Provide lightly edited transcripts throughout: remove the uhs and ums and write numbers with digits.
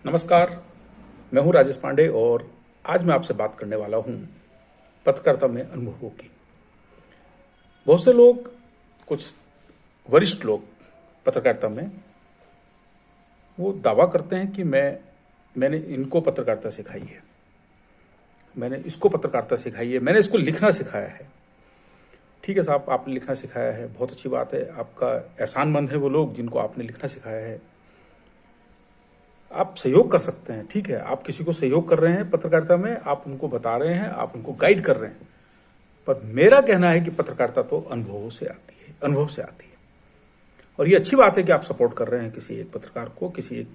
नमस्कार, मैं हूं राजेश पांडे और आज मैं आपसे बात करने वाला हूं पत्रकारिता में अनुभवों की। बहुत से लोग, कुछ वरिष्ठ लोग पत्रकारिता में वो दावा करते हैं कि मैंने इनको पत्रकारिता सिखाई है, मैंने इसको पत्रकारिता सिखाई है, मैंने इसको लिखना सिखाया है। ठीक है साहब, आपने लिखना सिखाया है, बहुत अच्छी बात है, आपका एहसानमंद है वो लोग जिनको आपने लिखना सिखाया है। आप सहयोग कर सकते हैं, ठीक है, आप किसी को सहयोग कर रहे हैं पत्रकारिता में, आप उनको बता रहे हैं, आप उनको गाइड कर रहे हैं। पर मेरा कहना है कि पत्रकारिता तो अनुभवों से आती है, अनुभव से आती है। और ये अच्छी बात है कि आप सपोर्ट कर रहे हैं किसी एक पत्रकार को, किसी एक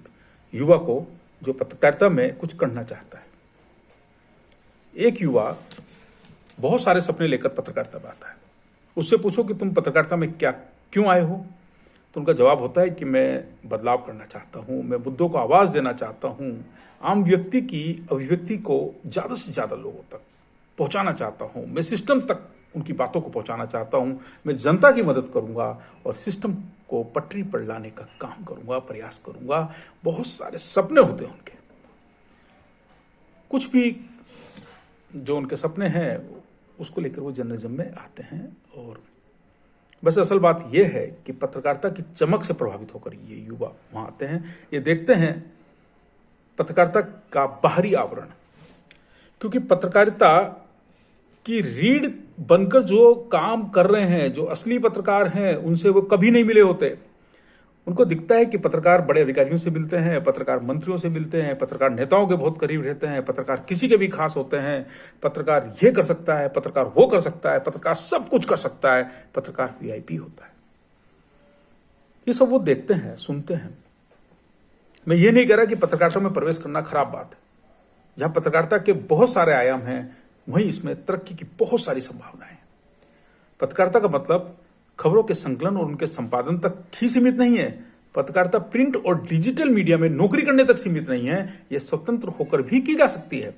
युवा को जो पत्रकारिता में कुछ करना चाहता है। एक युवा बहुत सारे सपने लेकर पत्रकारिता में आता है, उससे पूछो कि तुम पत्रकारिता में क्यों आए हो, तो उनका जवाब होता है कि मैं बदलाव करना चाहता हूं, मैं मुद्दों को आवाज देना चाहता हूं, आम व्यक्ति की अभिव्यक्ति को ज्यादा से ज्यादा लोगों तक पहुंचाना चाहता हूं, मैं सिस्टम तक उनकी बातों को पहुंचाना चाहता हूं, मैं जनता की मदद करूंगा और सिस्टम को पटरी पर लाने का काम करूंगा, प्रयास करूंगा। बहुत सारे सपने होते हैं उनके, कुछ भी जो उनके सपने हैं उसको लेकर वो जर्नलिज्म में आते हैं। और बस असल बात यह है कि पत्रकारिता की चमक से प्रभावित होकर ये युवा वहां आते हैं, ये देखते हैं पत्रकारिता का बाहरी आवरण। क्योंकि पत्रकारिता की रीढ़ बनकर जो काम कर रहे हैं, जो असली पत्रकार हैं, उनसे वो कभी नहीं मिले होते। उनको दिखता है कि पत्रकार बड़े अधिकारियों से मिलते हैं, पत्रकार मंत्रियों से मिलते हैं, पत्रकार नेताओं के बहुत करीब रहते हैं, पत्रकार किसी के भी खास होते हैं, पत्रकार ये कर सकता है, पत्रकार वो कर सकता है, पत्रकार सब कुछ कर सकता है, पत्रकार वीआईपी होता है। ये सब वो देखते हैं, सुनते हैं। मैं ये नहीं कह रहा कि पत्रकारिता में प्रवेश करना खराब बात है। जहां पत्रकारिता के बहुत सारे आयाम हैं, वहीं इसमें तरक्की की बहुत सारी संभावनाएं। पत्रकारिता का मतलब खबरों के संकलन और उनके संपादन तक ही सीमित नहीं है। पत्रकारिता प्रिंट और डिजिटल मीडिया में नौकरी करने तक सीमित नहीं है, यह स्वतंत्र होकर भी की जा सकती है।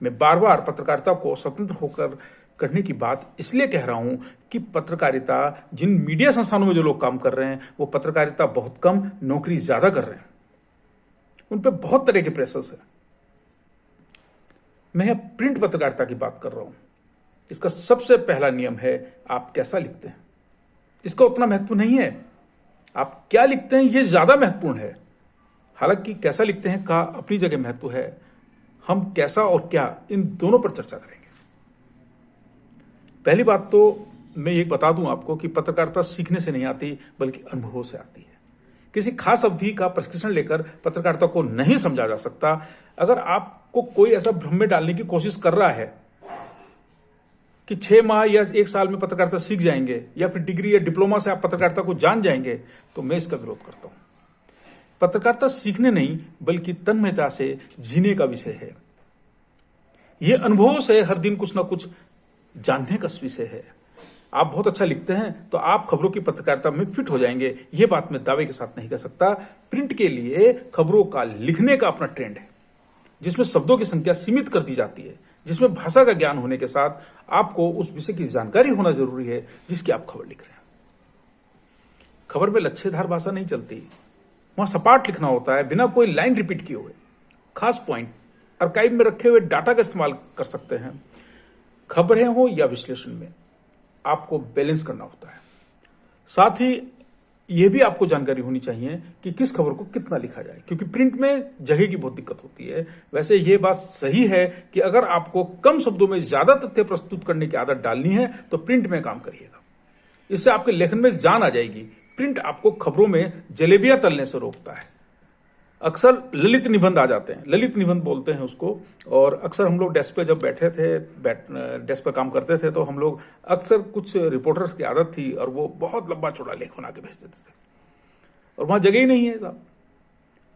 मैं बार बार पत्रकारिता को स्वतंत्र होकर करने की बात इसलिए कह रहा हूं कि पत्रकारिता, जिन मीडिया संस्थानों में जो लोग काम कर रहे हैं, वो पत्रकारिता बहुत कम, नौकरी ज्यादा कर रहे हैं। उन पर बहुत तरह के प्रेशर्स है। मैं प्रिंट पत्रकारिता की बात कर रहा हूं। इसका सबसे पहला नियम है, आप कैसा लिखते हैं। इसका उतना महत्व नहीं है, आप क्या लिखते हैं यह ज्यादा महत्वपूर्ण है। हालांकि कैसा लिखते हैं का अपनी जगह महत्व है, हम कैसा और क्या, इन दोनों पर चर्चा करेंगे। पहली बात तो मैं ये बता दूं आपको कि पत्रकारिता सीखने से नहीं आती, बल्कि अनुभवों से आती है। किसी खास अवधि का प्रशिक्षण लेकर पत्रकारिता को नहीं समझा जा सकता। अगर आपको कोई ऐसा भ्रम में डालने की कोशिश कर रहा है कि 6 माह या 1 साल में पत्रकारिता सीख जाएंगे, या फिर डिग्री या डिप्लोमा से आप पत्रकारिता को जान जाएंगे, तो मैं इसका विरोध करता हूं। पत्रकारिता सीखने नहीं, बल्कि तन्मयता से जीने का विषय है। यह अनुभवों से हर दिन कुछ ना कुछ जानने का विषय है। आप बहुत अच्छा लिखते हैं तो आप खबरों की पत्रकारिता में फिट हो जाएंगे, यह बात मैं दावे के साथ नहीं कह सकता। प्रिंट के लिए खबरों का लिखने का अपना ट्रेंड है, जिसमें शब्दों की संख्या सीमित कर दी जाती है, जिसमें भाषा का ज्ञान होने के साथ आपको उस विषय की जानकारी होना जरूरी है जिसकी आप खबर लिख रहे हैं। खबर में लच्छेदार भाषा नहीं चलती, वहां सपाट लिखना होता है, बिना कोई लाइन रिपीट किए हुए। खास पॉइंट, आर्काइव में रखे हुए डाटा का इस्तेमाल कर सकते हैं। खबरें हो या विश्लेषण में आपको बैलेंस करना होता है। साथ ही यह भी आपको जानकारी होनी चाहिए कि किस खबर को कितना लिखा जाए, क्योंकि प्रिंट में जगह की बहुत दिक्कत होती है। वैसे यह बात सही है कि अगर आपको कम शब्दों में ज्यादा तथ्य प्रस्तुत करने की आदत डालनी है तो प्रिंट में काम करिएगा, इससे आपके लेखन में जान आ जाएगी। प्रिंट आपको खबरों में जलेबियां तलने से रोकता है। अक्सर ललित निबंध आ जाते हैं, ललित निबंध बोलते हैं उसको। और अक्सर हम लोग डेस्क पे जब बैठे थे, डेस्क पे काम करते थे, तो हम लोग अक्सर, कुछ रिपोर्टर्स की आदत थी और वो बहुत लंबा चौड़ा लेख बना के भेज देते थे, और वहां जगह ही नहीं है साहब।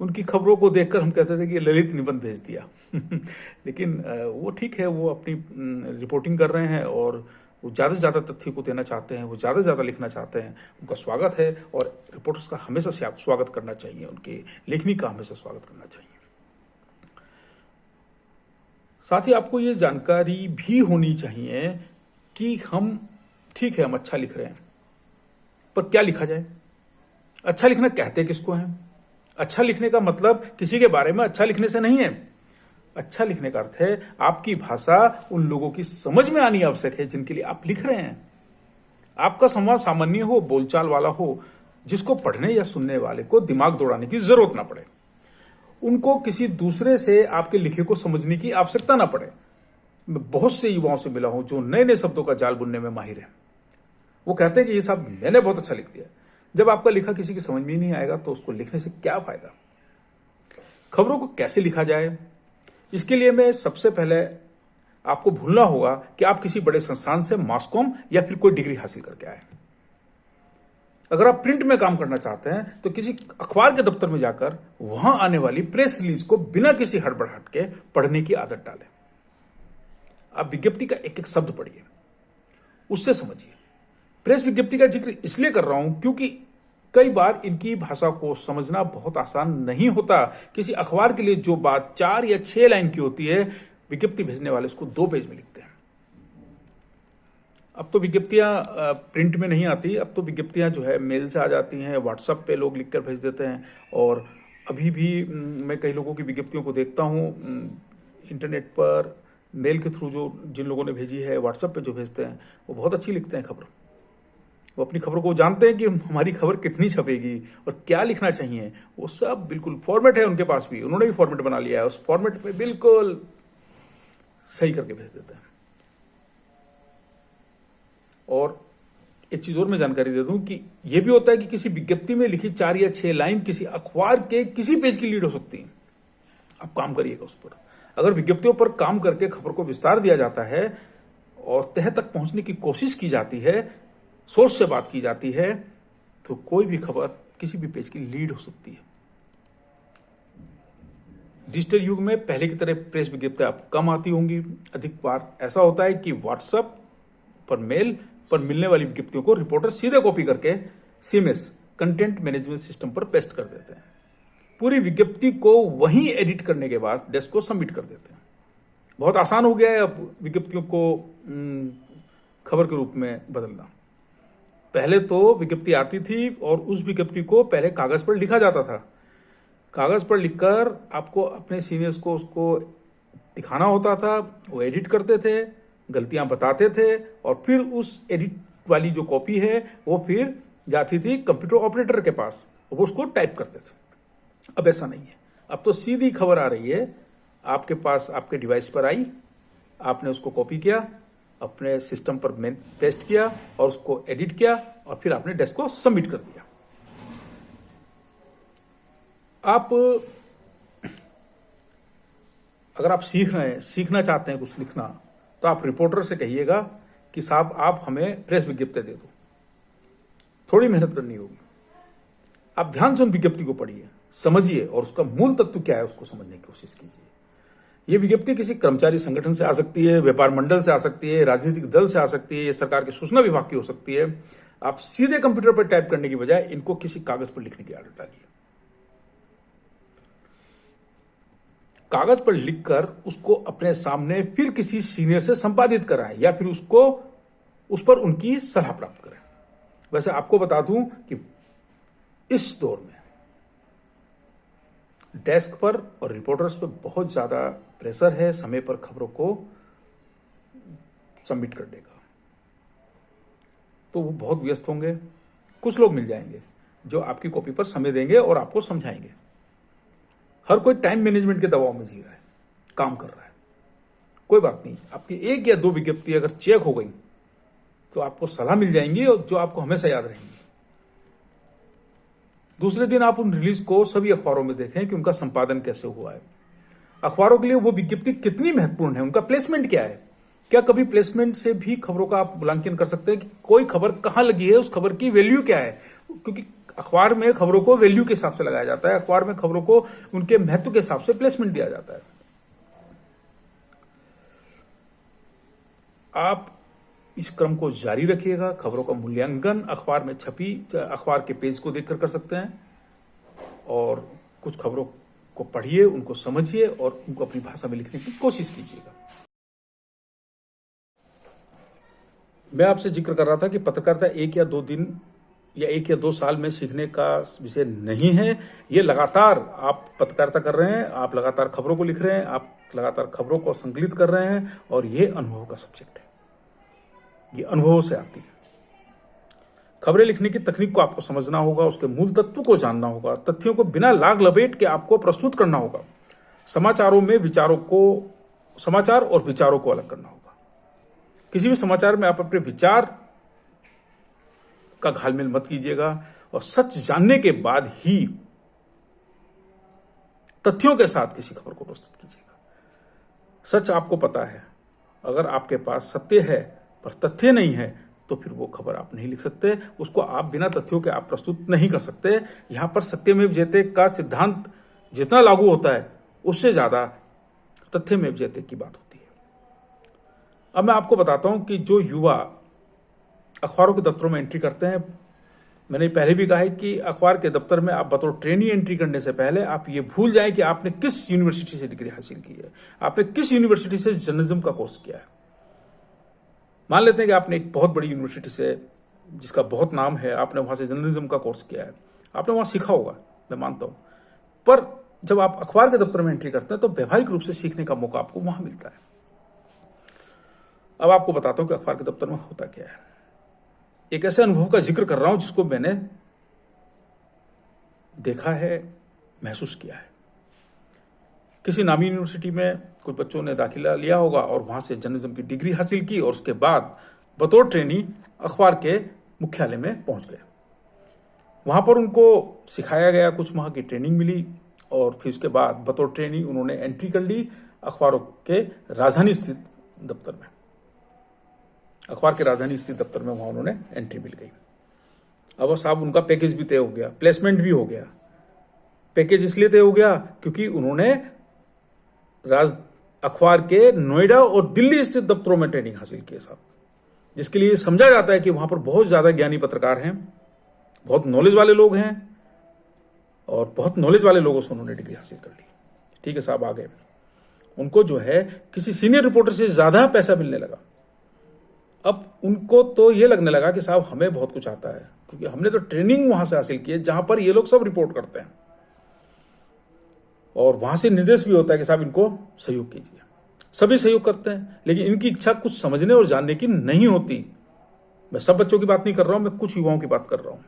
उनकी खबरों को देखकर हम कहते थे कि ललित निबंध भेज दिया लेकिन वो ठीक है, वो अपनी रिपोर्टिंग कर रहे हैं और वो ज्यादा से ज्यादा तथ्य को देना चाहते हैं, वो ज्यादा से ज्यादा लिखना चाहते हैं। उनका स्वागत है, और रिपोर्टर्स का हमेशा स्वागत करना चाहिए, उनके लेखनी का हमेशा स्वागत करना चाहिए। साथ ही आपको ये जानकारी भी होनी चाहिए कि हम, ठीक है, हम अच्छा लिख रहे हैं, पर क्या लिखा जाए। अच्छा लिखना कहते किसको है, अच्छा लिखने का मतलब किसी के बारे में अच्छा लिखने से नहीं है। अच्छा लिखने का अर्थ है आपकी भाषा उन लोगों की समझ में आनी आवश्यक है जिनके लिए आप लिख रहे हैं। आपका संवाद सामान्य हो, बोलचाल वाला हो, जिसको पढ़ने या सुनने वाले को दिमाग दौड़ाने की जरूरत ना पड़े, उनको किसी दूसरे से आपके लिखे को समझने की आवश्यकता ना पड़े। मैं बहुत से युवाओं से मिला हूं जो नए नए शब्दों का जाल बुनने में माहिर है। वो कहते हैं कि ये सब मैंने बहुत अच्छा लिख दिया। जब आपका लिखा किसी की समझ में ही नहीं आएगा तो उसको लिखने से क्या फायदा। खबरों को कैसे लिखा जाए, इसके लिए मैं सबसे पहले आपको भूलना होगा कि आप किसी बड़े संस्थान से मास कॉम या फिर कोई डिग्री हासिल करके आए। अगर आप प्रिंट में काम करना चाहते हैं तो किसी अखबार के दफ्तर में जाकर वहां आने वाली प्रेस रिलीज को बिना किसी हड़बड़ाहट के पढ़ने की आदत डालें। आप विज्ञप्ति का एक एक शब्द पढ़िए, उससे समझिए। प्रेस विज्ञप्ति का जिक्र इसलिए कर रहा हूं क्योंकि कई बार इनकी भाषा को समझना बहुत आसान नहीं होता। किसी अखबार के लिए जो बात 4 या 6 लाइन की होती है, विज्ञप्ति भेजने वाले उसको 2 पेज में लिखते हैं। अब तो विज्ञप्तियां प्रिंट में नहीं आती, अब तो विज्ञप्तियां जो है मेल से आ जाती हैं, व्हाट्सएप पे लोग लिखकर भेज देते हैं। और अभी भी मैं कई लोगों की विज्ञप्तियों को देखता हूं इंटरनेट पर, मेल के थ्रू, जो जिन लोगों ने भेजी है, व्हाट्सएप पे जो भेजते हैं, वो बहुत अच्छी लिखते हैं खबर। वो अपनी खबरों को जानते हैं कि हमारी खबर कितनी छपेगी और क्या लिखना चाहिए। वो सब बिल्कुल फॉर्मेट है उनके पास भी, उन्होंने भी फॉर्मेट बना लिया है, उस फॉर्मेट में बिल्कुल सही करके भेज देते हैं। और एक चीज और मैं जानकारी दे दूं कि यह भी होता है कि किसी विज्ञप्ति में लिखी 4 या 6 लाइन किसी अखबार के किसी पेज की लीड हो सकती है। आप काम करिएगा उस पर। अगर विज्ञप्तियों पर काम करके खबर को विस्तार दिया जाता है और तह तक पहुंचने की कोशिश की जाती है, सोर्स से बात की जाती है, तो कोई भी खबर किसी भी पेज की लीड हो सकती है। डिजिटल युग में पहले की तरह प्रेस विज्ञप्ति आप कम आती होंगी। अधिक बार ऐसा होता है कि व्हाट्सएप पर, मेल पर मिलने वाली विज्ञप्तियों को रिपोर्टर सीधे कॉपी करके सीएमएस कंटेंट मैनेजमेंट सिस्टम पर पेस्ट कर देते हैं। पूरी विज्ञप्ति को वहीं एडिट करने के बाद डेस्क को सबमिट कर देते हैं। बहुत आसान हो गया है अब विज्ञप्तियों को खबर के रूप में बदलना। पहले तो विज्ञप्ति आती थी और उस विज्ञप्ति को पहले कागज पर लिखा जाता था। कागज पर लिखकर आपको अपने सीनियर्स को उसको दिखाना होता था, वो एडिट करते थे, गलतियां बताते थे, और फिर उस एडिट वाली जो कॉपी है वो फिर जाती थी कंप्यूटर ऑपरेटर के पास, वो उसको टाइप करते थे। अब ऐसा नहीं है, अब तो सीधी खबर आ रही है आपके पास, आपके डिवाइस पर आई, आपने उसको कॉपी किया, अपने सिस्टम पर पेस्ट किया और उसको एडिट किया और फिर आपने डेस्क को सबमिट कर दिया। आप अगर आप सीखना चाहते हैं कुछ लिखना, तो आप रिपोर्टर से कहिएगा कि साहब आप हमें प्रेस विज्ञप्ति दे दो। थोड़ी मेहनत करनी होगी। आप ध्यान से उन विज्ञप्ति को पढ़िए, समझिए और उसका मूल तत्व क्या है उसको समझने की कोशिश कीजिए। ये विज्ञप्ति किसी कर्मचारी संगठन से आ सकती है, व्यापार मंडल से आ सकती है, राजनीतिक दल से आ सकती है, ये सरकार के सूचना विभाग की हो सकती है। आप सीधे कंप्यूटर पर टाइप करने की बजाय इनको किसी कागज पर लिखने की आदत डालिए। कागज पर लिखकर उसको अपने सामने फिर किसी सीनियर से संपादित कराएं या फिर उसको उस पर उनकी सलाह प्राप्त करें। वैसे आपको बता दूं कि इस दौर में डेस्क पर और रिपोर्टर्स पर बहुत ज्यादा प्रेशर है समय पर खबरों को सबमिट करने का, तो वो बहुत व्यस्त होंगे। कुछ लोग मिल जाएंगे जो आपकी कॉपी पर समय देंगे और आपको समझाएंगे। हर कोई टाइम मैनेजमेंट के दबाव में जी रहा है, काम कर रहा है। कोई बात नहीं, आपकी 1 या 2 विज्ञप्ति अगर चेक हो गई तो आपको सलाह मिल जाएंगी और जो आपको हमेशा याद रहेंगी। दूसरे दिन आप उन रिलीज को सभी अखबारों में देखें कि उनका संपादन कैसे हुआ है। अखबारों के लिए वो विज्ञप्ति कितनी महत्वपूर्ण है, उनका प्लेसमेंट क्या है। क्या कभी प्लेसमेंट से भी खबरों का आप मूल्यांकन कर सकते हैं कि कोई खबर कहां लगी है, उस खबर की वैल्यू क्या है। क्योंकि अखबार में खबरों को वैल्यू के हिसाब से लगाया जाता है, अखबार में खबरों को उनके महत्व के हिसाब से प्लेसमेंट दिया जाता है। आप इस क्रम को जारी रखिएगा। खबरों का मूल्यांकन अखबार में छपी अखबार के पेज को देखकर कर सकते हैं, और कुछ खबरों को पढ़िए, उनको समझिए और उनको अपनी भाषा में लिखने की कोशिश कीजिएगा। मैं आपसे जिक्र कर रहा था कि पत्रकारिता 1 या 2 दिन या 1 या 2 साल में सीखने का विषय नहीं है। ये लगातार आप पत्रकारिता कर रहे हैं, आप लगातार खबरों को लिख रहे हैं, आप लगातार खबरों को संकलित कर रहे हैं, और ये अनुभव का सब्जेक्ट है। ये अनुभवों से आती है। खबरें लिखने की तकनीक को आपको समझना होगा, उसके मूल तत्व को जानना होगा, तथ्यों को बिना लाग लपेट के आपको प्रस्तुत करना होगा। समाचारों में समाचार और विचारों को अलग करना होगा। किसी भी समाचार में आप अपने विचार का घालमेल मत कीजिएगा, और सच जानने के बाद ही तथ्यों के साथ किसी खबर को प्रस्तुत कीजिएगा। सच आपको पता है, अगर आपके पास सत्य है पर तथ्य नहीं है, तो फिर वो खबर आप नहीं लिख सकते, उसको आप बिना तथ्यों के आप प्रस्तुत नहीं कर सकते। यहां पर सत्यमेव जयते का सिद्धांत जितना लागू होता है, उससे ज्यादा तथ्यमेव जयते की बात होती है। अब मैं आपको बताता हूं कि जो युवा अखबारों के दफ्तरों में एंट्री करते हैं, मैंने पहले भी कहा है कि अखबार के दफ्तर में आप बतौर ट्रेनी एंट्री करने से पहले आप ये भूल जाएं कि आपने किस यूनिवर्सिटी से डिग्री हासिल की है, आपने किस यूनिवर्सिटी से जर्नलिज्म का कोर्स किया है। मान लेते हैं कि आपने एक बहुत बड़ी यूनिवर्सिटी से, जिसका बहुत नाम है, आपने वहां से जर्नलिज्म का कोर्स किया है, आपने वहां सीखा होगा, मैं मानता हूं, पर जब आप अखबार के दफ्तर में एंट्री करते हैं तो व्यवहारिक रूप से सीखने का मौका आपको वहां मिलता है। अब आपको बताता हूं कि अखबार के दफ्तर में होता क्या है। एक ऐसे अनुभव का जिक्र कर रहा हूं जिसको मैंने देखा है, महसूस किया है। किसी नामी यूनिवर्सिटी में कुछ बच्चों ने दाखिला लिया होगा और वहां से जर्नलिज्म की डिग्री हासिल की, और उसके बाद बतौर ट्रेनी अखबार के मुख्यालय में पहुंच गए। वहां पर उनको सिखाया गया, कुछ वहां की ट्रेनिंग मिली, और फिर उसके बाद बतौर ट्रेनी उन्होंने एंट्री कर ली अखबारों के राजधानी स्थित दफ्तर में। अखबार के राजधानी स्थित दफ्तर में वहां उन्होंने एंट्री मिल गई। अब साहब उनका पैकेज भी तय हो गया, प्लेसमेंट भी हो गया। पैकेज इसलिए तय हो गया क्योंकि उन्होंने अखबार के नोएडा और दिल्ली स्थित दफ्तरों में ट्रेनिंग हासिल की है साहब, जिसके लिए समझा जाता है कि वहां पर बहुत ज्यादा ज्ञानी पत्रकार हैं, बहुत नॉलेज वाले लोग हैं, और बहुत नॉलेज वाले लोगों से उन्होंने डिग्री हासिल कर ली। ठीक है साहब, आ गए। उनको जो है किसी सीनियर रिपोर्टर से ज्यादा पैसा मिलने लगा। अब उनको तो यह लगने लगा कि साहब हमें बहुत कुछ आता है, क्योंकि हमने तो ट्रेनिंग वहां से हासिल की है जहां पर ये लोग सब रिपोर्ट करते हैं, और वहां से निर्देश भी होता है कि साहब इनको सहयोग कीजिए। सभी सहयोग करते हैं, लेकिन इनकी इच्छा कुछ समझने और जानने की नहीं होती। मैं सब बच्चों की बात नहीं कर रहा हूं, मैं कुछ युवाओं की बात कर रहा हूं,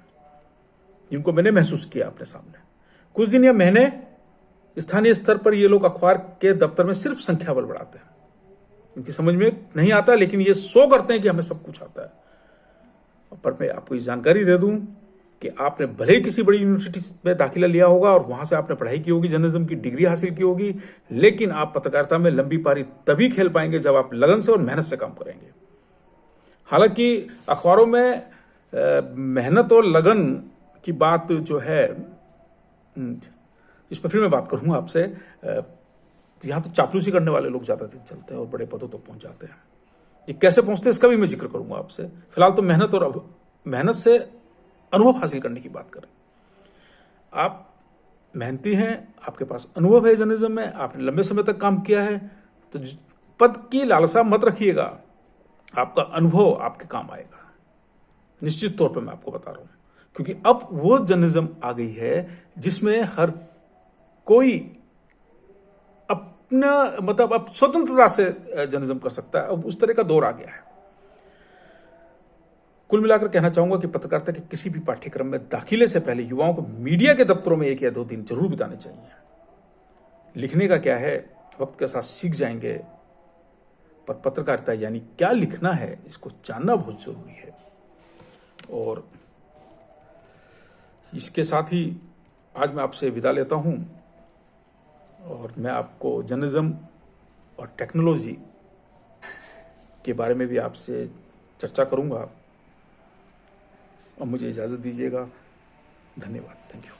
जिनको मैंने महसूस किया अपने सामने। कुछ दिन या महीने स्थानीय स्तर पर ये लोग अखबार के दफ्तर में सिर्फ संख्या बल बढ़ाते हैं। इनकी समझ में नहीं आता, लेकिन ये शो करते हैं कि हमें सब कुछ आता है। पर मैं आपको ये जानकारी दे दूं कि आपने भले ही किसी बड़ी यूनिवर्सिटी में दाखिला लिया होगा और वहां से आपने पढ़ाई की होगी, जर्नलिज्म की डिग्री हासिल की होगी, लेकिन आप पत्रकारिता में लंबी पारी तभी खेल पाएंगे जब आप लगन से और मेहनत से काम करेंगे। हालांकि अखबारों में मेहनत और लगन की बात जो है, इस पर फिर मैं बात करूंगा आपसे। यहां तो चापलूसी करने वाले लोग ज्यादा दिन चलते हैं और बड़े पदों तक पहुंच जाते हैं। ये कैसे पहुंचते हैं इसका भी मैं जिक्र करूंगा आपसे। फिलहाल तो मेहनत से अनुभव हासिल करने की बात करें। आप मेहनती हैं, आपके पास अनुभव है जर्नलिज्म में, आपने लंबे समय तक काम किया है, तो पद की लालसा मत रखिएगा। आपका अनुभव आपके काम आएगा, निश्चित तौर पर मैं आपको बता रहा हूं। क्योंकि अब वो जर्नलिज्म आ गई है जिसमें हर कोई अपना अब स्वतंत्रता से जर्नलिज्म कर सकता है। अब उस तरह का दौर आ गया है। कुल मिलाकर कहना चाहूंगा कि पत्रकारिता के किसी भी पाठ्यक्रम में दाखिले से पहले युवाओं को मीडिया के दफ्तरों में 1 या 2 दिन जरूर बिताने चाहिए। लिखने का क्या है, वक्त के साथ सीख जाएंगे, पर पत्रकारिता यानी क्या लिखना है, इसको जानना बहुत जरूरी है। और इसके साथ ही आज मैं आपसे विदा लेता हूं, और मैं आपको जर्नलिज्म और टेक्नोलॉजी के बारे में भी आपसे चर्चा करूंगा। और मुझे इजाजत दीजिएगा। धन्यवाद। Thank you.